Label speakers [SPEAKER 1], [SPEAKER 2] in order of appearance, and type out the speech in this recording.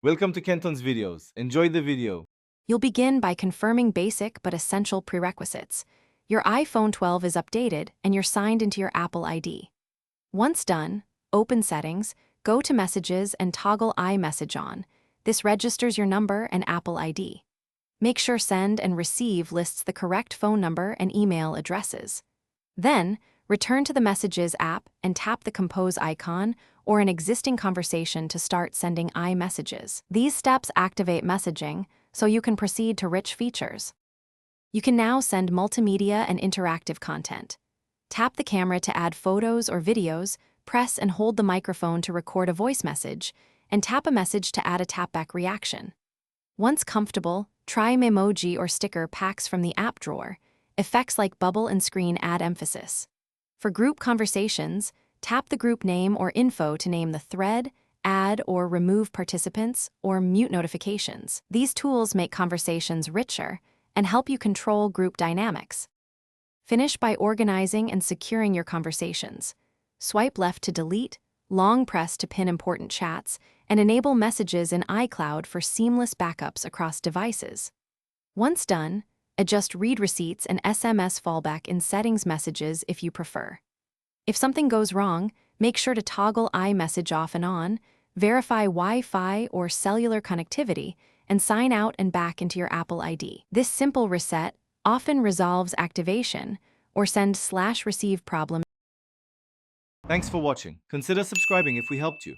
[SPEAKER 1] Welcome to Kenton's videos. Enjoy the video.
[SPEAKER 2] You'll begin by confirming basic but essential prerequisites. Your iPhone 12 is updated and you're signed into your Apple ID. Once done, open Settings, go to Messages and toggle iMessage on. This registers your number and Apple ID. Make sure Send and Receive lists the correct phone number and email addresses. Then, return to the Messages app and tap the Compose icon or an existing conversation to start sending iMessages. These steps activate messaging, so you can proceed to rich features. You can now send multimedia and interactive content. Tap the camera to add photos or videos, press and hold the microphone to record a voice message, and tap a message to add a tapback reaction. Once comfortable, try Memoji or sticker packs from the app drawer. Effects like bubble and screen add emphasis. For group conversations, tap the group name or info to name the thread, add or remove participants, or mute notifications. These tools make conversations richer and help you control group dynamics. Finish by organizing and securing your conversations. Swipe left to delete, long press to pin important chats, and enable messages in iCloud for seamless backups across devices. Once done, adjust read receipts and SMS fallback in Settings Messages if you prefer. If something goes wrong, make sure to toggle iMessage off and on, verify Wi-Fi or cellular connectivity, and sign out and back into your Apple ID. This simple reset often resolves activation or send/receive problem.
[SPEAKER 1] Thanks for watching. Consider subscribing if we helped you.